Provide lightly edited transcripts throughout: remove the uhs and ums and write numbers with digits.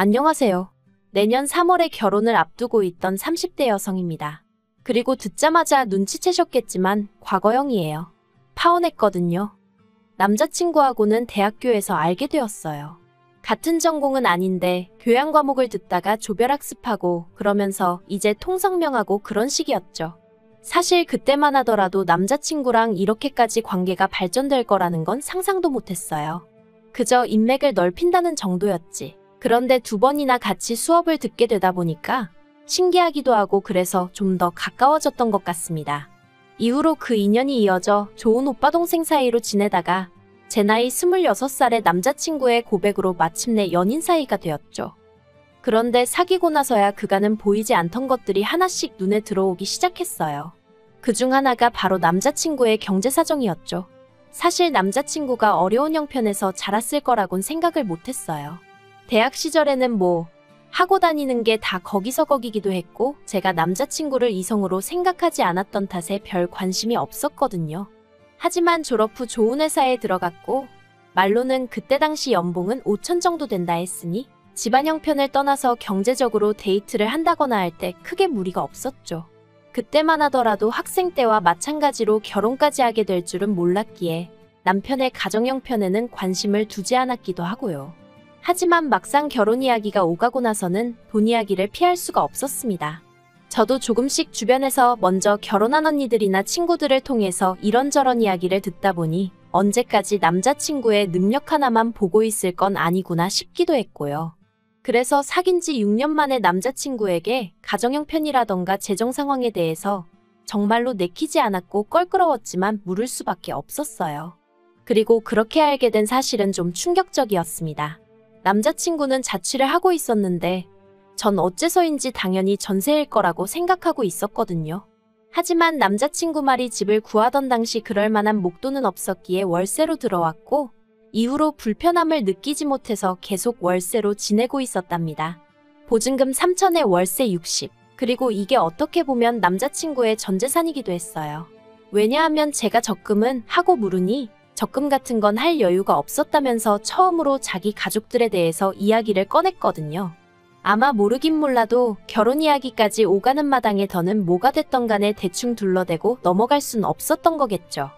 안녕하세요. 내년 3월에 결혼을 앞두고 있던 30대 여성입니다. 그리고 듣자마자 눈치채셨겠지만 과거형이에요. 파혼했거든요. 남자친구하고는 대학교에서 알게 되었어요. 같은 전공은 아닌데 교양 과목을 듣다가 조별학습하고 그러면서 이제 통성명하고 그런 식이었죠. 사실 그때만 하더라도 남자친구랑 이렇게까지 관계가 발전될 거라는 건 상상도 못했어요. 그저 인맥을 넓힌다는 정도였지. 그런데 2번이나 같이 수업을 듣게 되다 보니까 신기하기도 하고 그래서 좀 더 가까워졌던 것 같습니다. 이후로 그 인연이 이어져 좋은 오빠 동생 사이로 지내다가 제 나이 26살의 남자친구의 고백으로 마침내 연인 사이가 되었죠. 그런데 사귀고 나서야 그간은 보이지 않던 것들이 하나씩 눈에 들어오기 시작했어요. 그중 하나가 바로 남자친구의 경제 사정이었죠. 사실 남자친구가 어려운 형편에서 자랐을 거라곤 생각을 못했어요. 대학 시절에는 하고 다니는 게 다 거기서 거기기도 했고 제가 남자친구를 이성으로 생각하지 않았던 탓에 별 관심이 없었거든요. 하지만 졸업 후 좋은 회사에 들어갔고 말로는 그때 당시 연봉은 5천 정도 된다 했으니 집안 형편을 떠나서 경제적으로 데이트를 한다거나 할 때 크게 무리가 없었죠. 그때만 하더라도 학생 때와 마찬가지로 결혼까지 하게 될 줄은 몰랐기에 남편의 가정 형편에는 관심을 두지 않았기도 하고요. 하지만 막상 결혼 이야기가 오가고 나서는 돈 이야기를 피할 수가 없었습니다. 저도 조금씩 주변에서 먼저 결혼한 언니들이나 친구들을 통해서 이런저런 이야기를 듣다 보니 언제까지 남자친구의 능력 하나만 보고 있을 건 아니구나 싶기도 했고요. 그래서 사귄 지 6년 만에 남자친구에게 가정 형편이라던가 재정 상황에 대해서 정말로 내키지 않았고 껄끄러웠지만 물을 수밖에 없었어요. 그리고 그렇게 알게 된 사실은 좀 충격적이었습니다. 남자친구는 자취를 하고 있었는데 전 어째서인지 당연히 전세일 거라고 생각하고 있었거든요. 하지만 남자친구 말이 집을 구하던 당시 그럴 만한 목돈은 없었기에 월세로 들어왔고 이후로 불편함을 느끼지 못해서 계속 월세로 지내고 있었답니다. 보증금 3천에 월세 60. 그리고 이게 어떻게 보면 남자친구의 전 재산이기도 했어요. 왜냐하면 제가 적금은 하고 물으니 적금 같은 건 할 여유가 없었다면서 처음으로 자기 가족들에 대해서 이야기를 꺼냈거든요. 아마 모르긴 몰라도 결혼 이야기까지 오가는 마당에 더는 뭐가 됐던 간에 대충 둘러대고 넘어갈 순 없었던 거겠죠.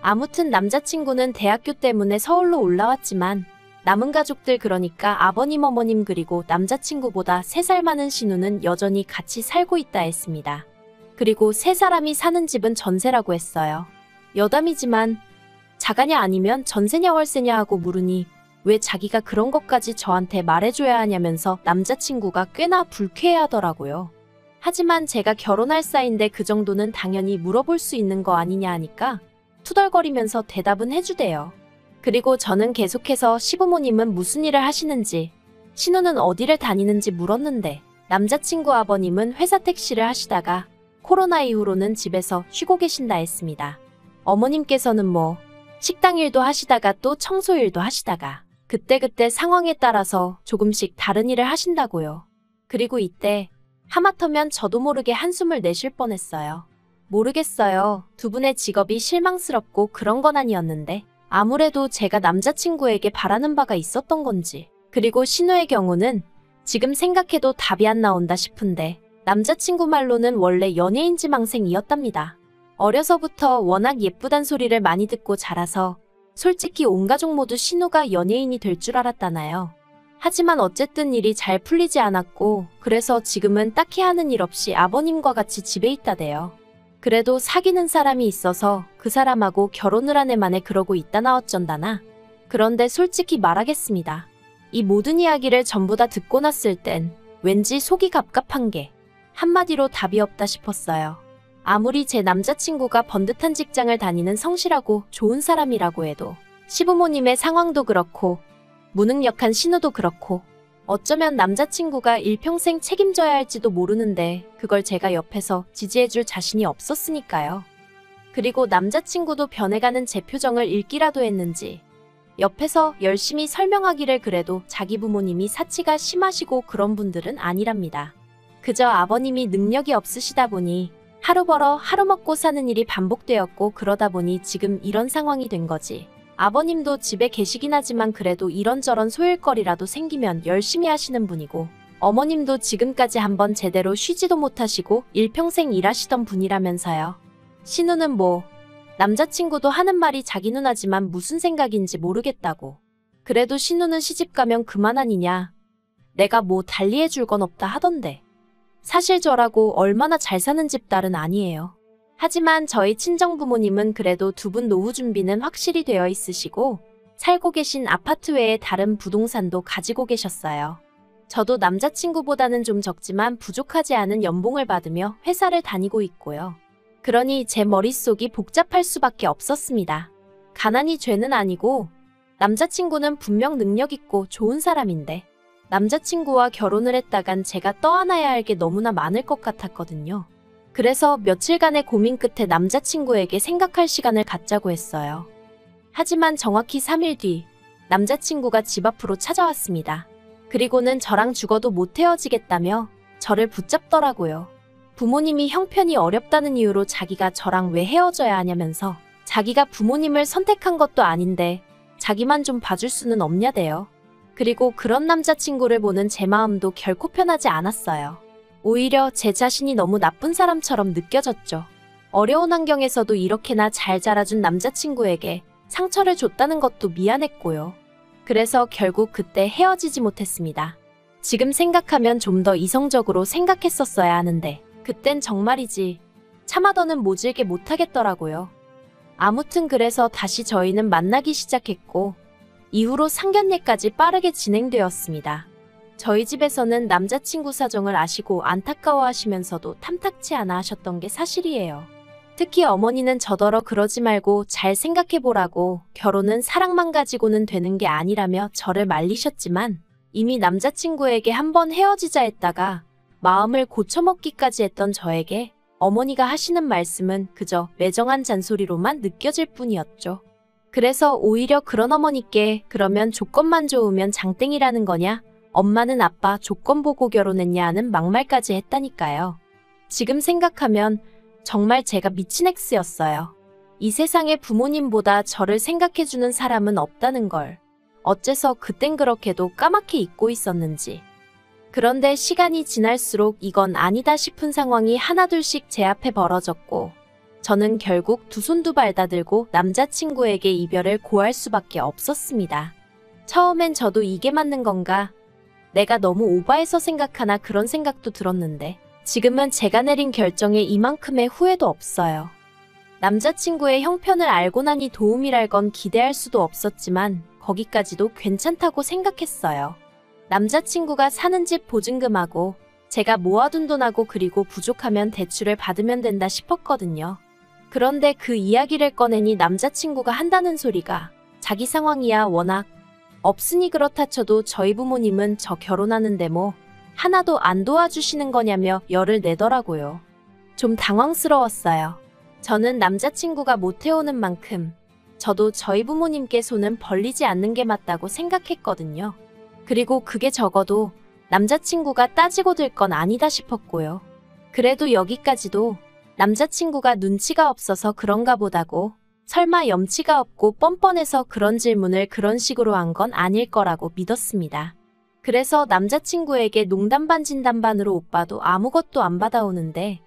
아무튼 남자친구는 대학교 때문에 서울로 올라왔지만 남은 가족들 그러니까 아버님 어머님 그리고 남자친구보다 3살 많은 신우는 여전히 같이 살고 있다 했습니다. 그리고 3사람이 사는 집은 전세라고 했어요. 여담이지만 자가냐 아니면 전세냐 월세냐 하고 물으니 왜 자기가 그런 것까지 저한테 말해줘야 하냐면서 남자친구가 꽤나 불쾌해하더라고요. 하지만 제가 결혼할 사이인데 그 정도는 당연히 물어볼 수 있는 거 아니냐 하니까 투덜거리면서 대답은 해주대요. 그리고 저는 계속해서 시부모님은 무슨 일을 하시는지, 신우는 어디를 다니는지 물었는데 남자친구 아버님은 회사 택시를 하시다가 코로나 이후로는 집에서 쉬고 계신다 했습니다. 어머님께서는 식당 일도 하시다가 또 청소 일도 하시다가 그때그때 상황에 따라서 조금씩 다른 일을 하신다고요. 그리고 이때 하마터면 저도 모르게 한숨을 내쉴 뻔했어요. 모르겠어요. 2분의 직업이 실망스럽고 그런 건 아니었는데 아무래도 제가 남자친구에게 바라는 바가 있었던 건지 그리고 신우의 경우는 지금 생각해도 답이 안 나온다 싶은데 남자친구 말로는 원래 연예인 지망생이었답니다. 어려서부터 워낙 예쁘단 소리를 많이 듣고 자라서 솔직히 온 가족 모두 신우가 연예인이 될 줄 알았다나요. 하지만 어쨌든 일이 잘 풀리지 않았고 그래서 지금은 딱히 하는 일 없이 아버님과 같이 집에 있다대요. 그래도 사귀는 사람이 있어서 그 사람하고 결혼을 한 해 만에 그러고 있다나 어쩐다나. 그런데 솔직히 말하겠습니다. 이 모든 이야기를 전부 다 듣고 났을 땐 왠지 속이 갑갑한 게 한마디로 답이 없다 싶었어요. 아무리 제 남자친구가 번듯한 직장을 다니는 성실하고 좋은 사람이라고 해도 시부모님의 상황도 그렇고 무능력한 신우도 그렇고 어쩌면 남자친구가 일평생 책임져야 할지도 모르는데 그걸 제가 옆에서 지지해줄 자신이 없었으니까요. 그리고 남자친구도 변해가는 제 표정을 읽기라도 했는지 옆에서 열심히 설명하기를 그래도 자기 부모님이 사치가 심하시고 그런 분들은 아니랍니다. 그저 아버님이 능력이 없으시다 보니 하루 벌어 하루 먹고 사는 일이 반복되었고 그러다 보니 지금 이런 상황이 된 거지. 아버님도 집에 계시긴 하지만 그래도 이런저런 소일거리라도 생기면 열심히 하시는 분이고, 어머님도 지금까지 한번 제대로 쉬지도 못하시고 일평생 일하시던 분이라면서요. 신우는 뭐 남자친구도 하는 말이 자기 누나지만 무슨 생각인지 모르겠다고. 그래도 신우는 시집가면 그만 아니냐. 내가 뭐 달리해줄 건 없다 하던데. 사실 저라고 얼마나 잘 사는 집 딸은 아니에요. 하지만 저희 친정부모님은 그래도 두 분 노후 준비는 확실히 되어 있으시고 살고 계신 아파트 외에 다른 부동산도 가지고 계셨어요. 저도 남자친구보다는 좀 적지만 부족하지 않은 연봉을 받으며 회사를 다니고 있고요. 그러니 제 머릿속이 복잡할 수밖에 없었습니다. 가난이 죄는 아니고 남자친구는 분명 능력 있고 좋은 사람인데 남자친구와 결혼을 했다간 제가 떠안아야 할 게 너무나 많을 것 같았거든요. 그래서 며칠간의 고민 끝에 남자친구에게 생각할 시간을 갖자고 했어요. 하지만 정확히 3일 뒤 남자친구가 집 앞으로 찾아왔습니다. 그리고는 저랑 죽어도 못 헤어지겠다며 저를 붙잡더라고요. 부모님이 형편이 어렵다는 이유로 자기가 저랑 왜 헤어져야 하냐면서 자기가 부모님을 선택한 것도 아닌데 자기만 좀 봐줄 수는 없냐대요. 그리고 그런 남자친구를 보는 제 마음도 결코 편하지 않았어요. 오히려 제 자신이 너무 나쁜 사람처럼 느껴졌죠. 어려운 환경에서도 이렇게나 잘 자라준 남자친구에게 상처를 줬다는 것도 미안했고요. 그래서 결국 그때 헤어지지 못했습니다. 지금 생각하면 좀 더 이성적으로 생각했었어야 하는데 그땐 정말이지 참아더는 모질게 못하겠더라고요. 아무튼 그래서 다시 저희는 만나기 시작했고 이후로 상견례까지 빠르게 진행되었습니다. 저희 집에서는 남자친구 사정을 아시고 안타까워하시면서도 탐탁치 않아 하셨던 게 사실이에요. 특히 어머니는 저더러 그러지 말고 잘 생각해보라고 결혼은 사랑만 가지고는 되는 게 아니라며 저를 말리셨지만 이미 남자친구에게 한번 헤어지자 했다가 마음을 고쳐먹기까지 했던 저에게 어머니가 하시는 말씀은 그저 매정한 잔소리로만 느껴질 뿐이었죠. 그래서 오히려 그런 어머니께 그러면 조건만 좋으면 장땡이라는 거냐? 엄마는 아빠 조건 보고 결혼했냐 하는 막말까지 했다니까요. 지금 생각하면 정말 제가 미친 X였어요. 이 세상에 부모님보다 저를 생각해주는 사람은 없다는 걸 어째서 그땐 그렇게도 까맣게 잊고 있었는지. 그런데 시간이 지날수록 이건 아니다 싶은 상황이 하나둘씩 제 앞에 벌어졌고 저는 결국 두 손 두 발 다 들고 남자친구에게 이별을 고할 수밖에 없었습니다. 처음엔 저도 이게 맞는 건가? 내가 너무 오바해서 생각하나 그런 생각도 들었는데 지금은 제가 내린 결정에 이만큼의 후회도 없어요. 남자친구의 형편을 알고 나니 도움이랄 건 기대할 수도 없었지만 거기까지도 괜찮다고 생각했어요. 남자친구가 사는 집 보증금하고 제가 모아둔 돈하고 그리고 부족하면 대출을 받으면 된다 싶었거든요. 그런데 그 이야기를 꺼내니 남자친구가 한다는 소리가 자기 상황이야 워낙 없으니 그렇다 쳐도 저희 부모님은 저 결혼하는데 뭐 하나도 안 도와주시는 거냐며 열을 내더라고요. 좀 당황스러웠어요. 저는 남자친구가 못해오는 만큼 저도 저희 부모님께 손은 벌리지 않는 게 맞다고 생각했거든요. 그리고 그게 적어도 남자친구가 따지고 들 건 아니다 싶었고요. 그래도 여기까지도 남자친구가 눈치가 없어서 그런가 보다고 설마 염치가 없고 뻔뻔해서 그런 질문을 그런 식으로 한 건 아닐 거라고 믿었습니다. 그래서 남자친구에게 농담 반 진담 반으로 오빠도 아무것도 안 받아오는데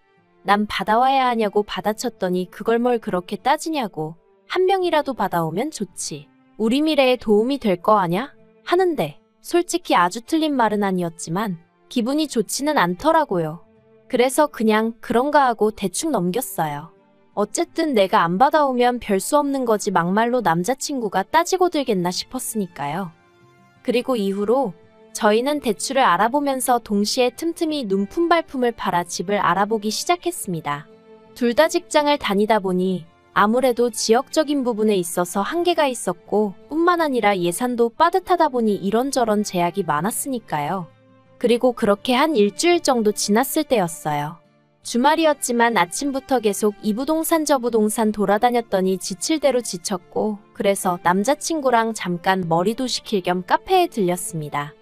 난 받아와야 하냐고 받아쳤더니 그걸 뭘 그렇게 따지냐고 한 명이라도 받아오면 좋지. 우리 미래에 도움이 될 거 아냐? 하는데 솔직히 아주 틀린 말은 아니었지만 기분이 좋지는 않더라고요. 그래서 그냥 그런가 하고 대충 넘겼어요. 어쨌든 내가 안 받아오면 별 수 없는 거지 막말로 남자친구가 따지고 들겠나 싶었으니까요. 그리고 이후로 저희는 대출을 알아보면서 동시에 틈틈이 눈품발품을 팔아 집을 알아보기 시작했습니다. 둘 다 직장을 다니다 보니 아무래도 지역적인 부분에 있어서 한계가 있었고 뿐만 아니라 예산도 빠듯하다 보니 이런저런 제약이 많았으니까요. 그리고 그렇게 한 일주일 정도 지났을 때였어요. 주말이었지만 아침부터 계속 이 부동산 저 부동산 돌아다녔더니 지칠 대로 지쳤고 그래서 남자친구랑 잠깐 머리도 식힐 겸 카페에 들렸습니다.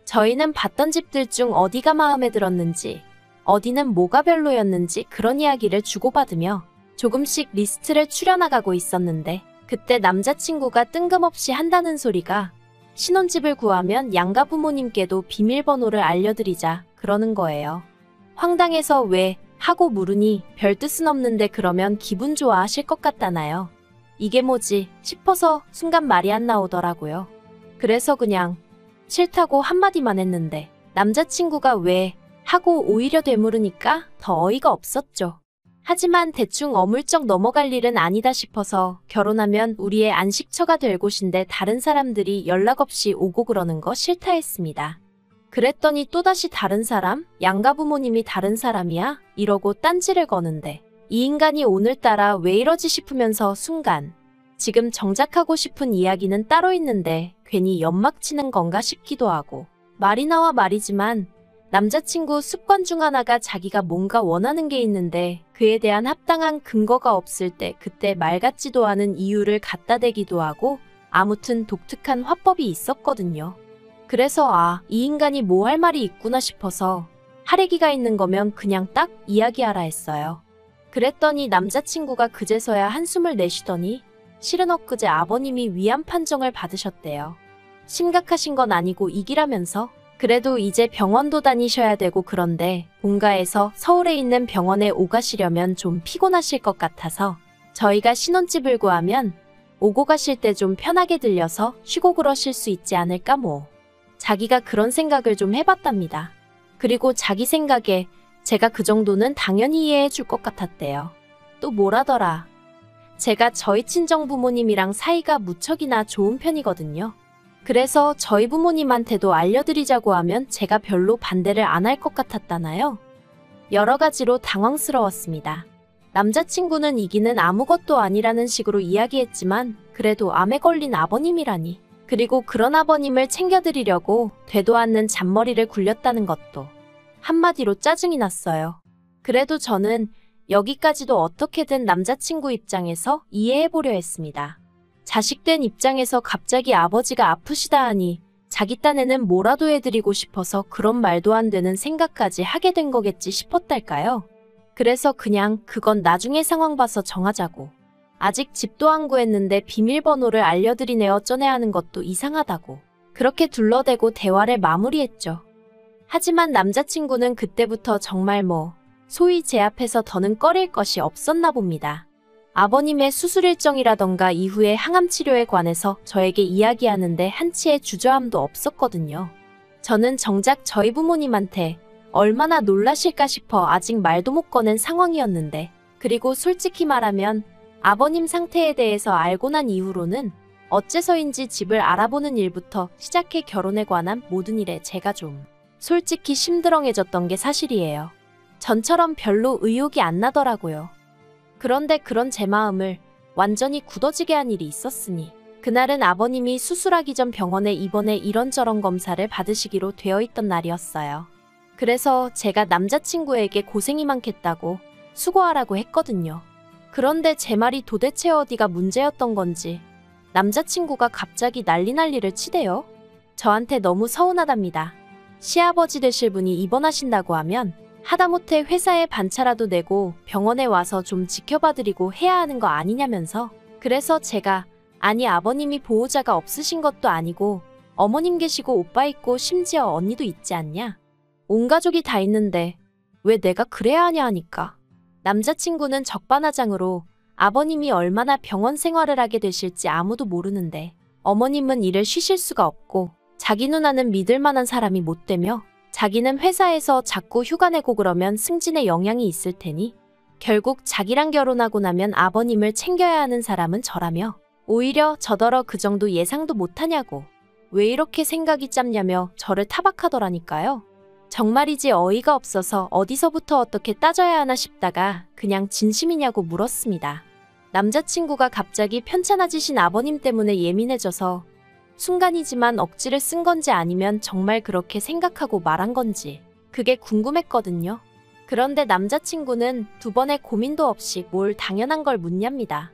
저희는 봤던 집들 중 어디가 마음에 들었는지 어디는 뭐가 별로였는지 그런 이야기를 주고받으며 조금씩 리스트를 추려나가고 있었는데 그때 남자친구가 뜬금없이 한다는 소리가 신혼집을 구하면 양가 부모님께도 비밀번호를 알려드리자 그러는 거예요. 황당해서 왜 하고 물으니 별 뜻은 없는데 그러면 기분 좋아하실 것 같다나요? 이게 뭐지 싶어서 순간 말이 안 나오더라고요. 그래서 그냥 싫다고 한마디만 했는데 남자친구가 왜 하고 오히려 되물으니까 더 어이가 없었죠. 하지만 대충 어물쩍 넘어갈 일은 아니다 싶어서 결혼하면 우리의 안식처가 될 곳인데 다른 사람들이 연락 없이 오고 그러는 거 싫다 했습니다. 그랬더니 또다시 다른 사람? 양가 부모님이 다른 사람이야? 이러고 딴지를 거는데 이 인간이 오늘따라 왜 이러지 싶으면서 순간 지금 정작 하고 싶은 이야기는 따로 있는데 괜히 연막 치는 건가 싶기도 하고 말이 나와 말이지만 남자친구 습관 중 하나가 자기가 뭔가 원하는 게 있는데 그에 대한 합당한 근거가 없을 때 그때 말 같지도 않은 이유를 갖다 대기도 하고 아무튼 독특한 화법이 있었거든요. 그래서 이 인간이 뭐 할 말이 있구나 싶어서 할애기가 있는 거면 그냥 딱 이야기하라 했어요. 그랬더니 남자친구가 그제서야 한숨을 내쉬더니 실은 엊그제 아버님이 위암 판정을 받으셨대요. 심각하신 건 아니고 이기라면서 그래도 이제 병원도 다니셔야 되고 그런데 본가에서 서울에 있는 병원에 오가시려면 좀 피곤하실 것 같아서 저희가 신혼집을 구하면 오고 가실 때 좀 편하게 들려서 쉬고 그러실 수 있지 않을까 뭐. 자기가 그런 생각을 좀 해봤답니다. 그리고 자기 생각에 제가 그 정도는 당연히 이해해 줄 것 같았대요. 또 뭐라더라. 제가 저희 친정 부모님이랑 사이가 무척이나 좋은 편이거든요. 그래서 저희 부모님한테도 알려드리자고 하면 제가 별로 반대를 안 할 것 같았다나요? 여러 가지로 당황스러웠습니다. 남자친구는 이기는 아무것도 아니라는 식으로 이야기했지만 그래도 암에 걸린 아버님이라니. 그리고 그런 아버님을 챙겨드리려고 되도 않는 잔머리를 굴렸다는 것도 한마디로 짜증이 났어요. 그래도 저는 여기까지도 어떻게든 남자친구 입장에서 이해해보려 했습니다. 자식된 입장에서 갑자기 아버지가 아프시다 하니 자기 딴에는 뭐라도 해드리고 싶어서 그런 말도 안 되는 생각까지 하게 된 거겠지 싶었달까요? 그래서 그냥 그건 나중에 상황 봐서 정하자고. 아직 집도 안 구했는데 비밀번호를 알려드리네 어쩌네 하는 것도 이상하다고. 그렇게 둘러대고 대화를 마무리했죠. 하지만 남자친구는 그때부터 정말 소위 제 앞에서 더는 꺼릴 것이 없었나 봅니다. 아버님의 수술 일정이라던가 이후의 항암 치료에 관해서 저에게 이야기하는데 한치의 주저함도 없었거든요. 저는 정작 저희 부모님한테 얼마나 놀라실까 싶어 아직 말도 못 꺼낸 상황이었는데 그리고 솔직히 말하면 아버님 상태에 대해서 알고 난 이후로는 어째서인지 집을 알아보는 일부터 시작해 결혼에 관한 모든 일에 제가 좀 솔직히 심드렁해졌던 게 사실이에요. 전처럼 별로 의욕이 안 나더라고요. 그런데 그런 제 마음을 완전히 굳어지게 한 일이 있었으니 그날은 아버님이 수술하기 전 병원에 입원해 이런저런 검사를 받으시기로 되어 있던 날이었어요. 그래서 제가 남자친구에게 고생이 많겠다고 수고하라고 했거든요. 그런데 제 말이 도대체 어디가 문제였던 건지 남자친구가 갑자기 난리를 치대요. 저한테 너무 서운하답니다. 시아버지 되실 분이 입원하신다고 하면 하다못해 회사에 반차라도 내고 병원에 와서 좀 지켜봐드리고 해야 하는 거 아니냐면서. 그래서 제가 아니 아버님이 보호자가 없으신 것도 아니고 어머님 계시고 오빠 있고 심지어 언니도 있지 않냐. 온 가족이 다 있는데 왜 내가 그래야 하냐 하니까 남자친구는 적반하장으로 아버님이 얼마나 병원 생활을 하게 되실지 아무도 모르는데 어머님은 일을 쉬실 수가 없고 자기 누나는 믿을 만한 사람이 못 되며 자기는 회사에서 자꾸 휴가 내고 그러면 승진에 영향이 있을 테니 결국 자기랑 결혼하고 나면 아버님을 챙겨야 하는 사람은 저라며 오히려 저더러 그 정도 예상도 못하냐고 왜 이렇게 생각이 짧냐며 저를 타박하더라니까요. 정말이지 어이가 없어서 어디서부터 어떻게 따져야 하나 싶다가 그냥 진심이냐고 물었습니다. 남자친구가 갑자기 편찮아지신 아버님 때문에 예민해져서 순간이지만 억지를 쓴 건지 아니면 정말 그렇게 생각하고 말한 건지 그게 궁금했거든요. 그런데 남자친구는 두 번의 고민도 없이 뭘 당연한 걸 묻냐입니다.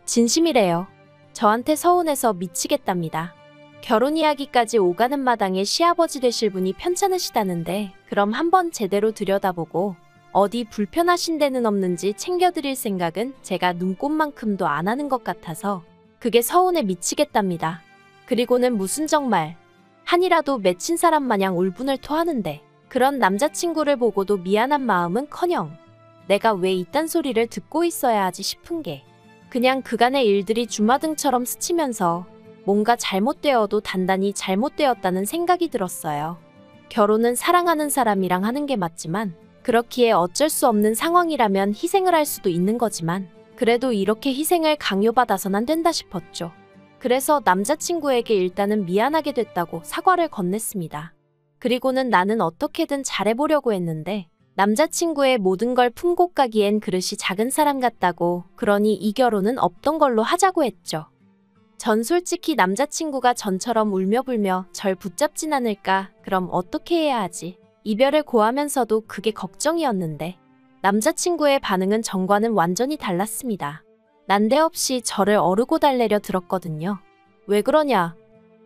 진심이래요. 저한테 서운해서 미치겠답니다. 결혼 이야기까지 오가는 마당에 시아버지 되실 분이 편찮으시다는데 그럼 한번 제대로 들여다보고 어디 불편하신 데는 없는지 챙겨드릴 생각은 제가 눈꼽만큼도 안 하는 것 같아서 그게 서운해 미치겠답니다. 그리고는 무슨 정말 한이라도 맺힌 사람 마냥 울분을 토하는데 그런 남자친구를 보고도 미안한 마음은커녕 내가 왜 이딴 소리를 듣고 있어야 하지 싶은 게 그냥 그간의 일들이 주마등처럼 스치면서 뭔가 잘못되어도 단단히 잘못되었다는 생각이 들었어요. 결혼은 사랑하는 사람이랑 하는 게 맞지만 그렇기에 어쩔 수 없는 상황이라면 희생을 할 수도 있는 거지만 그래도 이렇게 희생을 강요받아선 안 된다 싶었죠. 그래서 남자친구에게 일단은 미안하게 됐다고 사과를 건넸습니다. 그리고는 나는 어떻게든 잘해보려고 했는데 남자친구의 모든 걸 품고 가기엔 그릇이 작은 사람 같다고 그러니 이 결혼은 없던 걸로 하자고 했죠. 전 솔직히 남자친구가 전처럼 울며불며 절 붙잡진 않을까 그럼 어떻게 해야 하지? 이별을 고하면서도 그게 걱정이었는데 남자친구의 반응은 전과는 완전히 달랐습니다. 난데없이 저를 어르고 달래려 들었거든요. 왜 그러냐?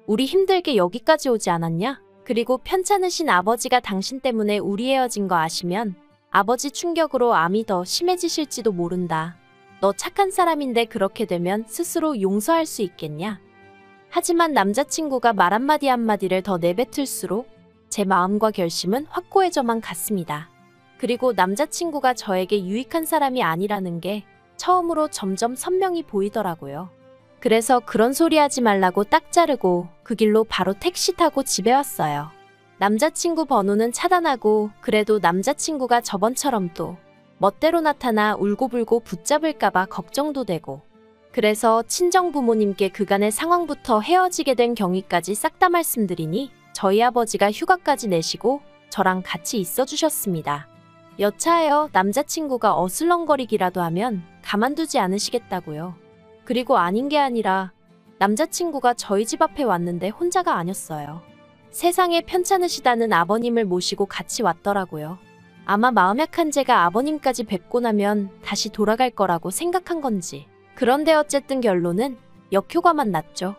우리 힘들게 여기까지 오지 않았냐? 그리고 편찮으신 아버지가 당신 때문에 우리 헤어진 거 아시면 아버지 충격으로 암이 더 심해지실지도 모른다. 너 착한 사람인데 그렇게 되면 스스로 용서할 수 있겠냐? 하지만 남자친구가 말 한마디 한마디를 더 내뱉을수록 제 마음과 결심은 확고해져만 갔습니다. 그리고 남자친구가 저에게 유익한 사람이 아니라는 게 처음으로 점점 선명히 보이더라고요. 그래서 그런 소리 하지 말라고 딱 자르고 그 길로 바로 택시 타고 집에 왔어요. 남자친구 번호는 차단하고 그래도 남자친구가 저번처럼 또 멋대로 나타나 울고불고 붙잡을까봐 걱정도 되고 그래서 친정 부모님께 그간의 상황부터 헤어지게 된 경위까지 싹 다 말씀드리니 저희 아버지가 휴가까지 내시고 저랑 같이 있어 주셨습니다. 여차하여 남자친구가 어슬렁거리기라도 하면 가만두지 않으시겠다고요. 그리고 아닌 게 아니라 남자친구가 저희 집 앞에 왔는데 혼자가 아니었어요. 세상에 편찮으시다는 아버님을 모시고 같이 왔더라고요. 아마 마음 약한 제가 아버님까지 뵙고 나면 다시 돌아갈 거라고 생각한 건지. 그런데 어쨌든 결론은 역효과만 났죠.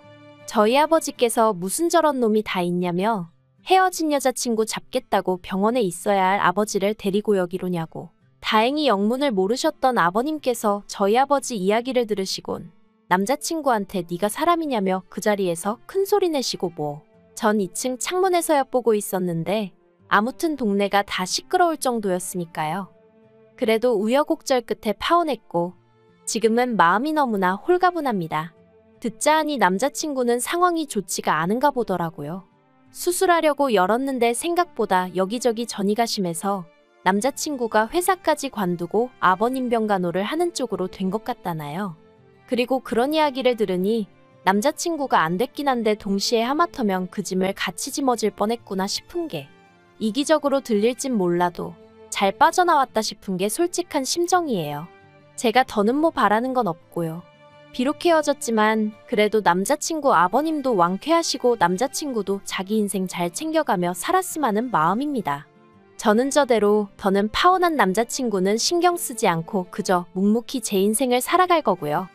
저희 아버지께서 무슨 저런 놈이 다 있냐며 헤어진 여자친구 잡겠다고 병원에 있어야 할 아버지를 데리고 여기로냐고. 다행히 영문을 모르셨던 아버님께서 저희 아버지 이야기를 들으시곤 남자친구한테 네가 사람이냐며 그 자리에서 큰 소리 내시고 전 2층 창문에서 엿보고 있었는데 아무튼 동네가 다 시끄러울 정도였으니까요. 그래도 우여곡절 끝에 파혼했고 지금은 마음이 너무나 홀가분합니다. 듣자 하니 남자친구는 상황이 좋지가 않은가 보더라고요. 수술하려고 열었는데 생각보다 여기저기 전이가 심해서 남자친구가 회사까지 관두고 아버님 병간호를 하는 쪽으로 된 것 같다나요. 그리고 그런 이야기를 들으니 남자친구가 안 됐긴 한데 동시에 하마터면 그 짐을 같이 짊어질 뻔했구나 싶은 게 이기적으로 들릴진 몰라도 잘 빠져나왔다 싶은 게 솔직한 심정이에요. 제가 더는 바라는 건 없고요. 비록 헤어졌지만 그래도 남자친구 아버님도 왕쾌하시고 남자친구도 자기 인생 잘 챙겨가며 살았음 하는 마음입니다. 저는 저대로 더는 파혼한 남자친구는 신경 쓰지 않고 그저 묵묵히 제 인생을 살아갈 거고요.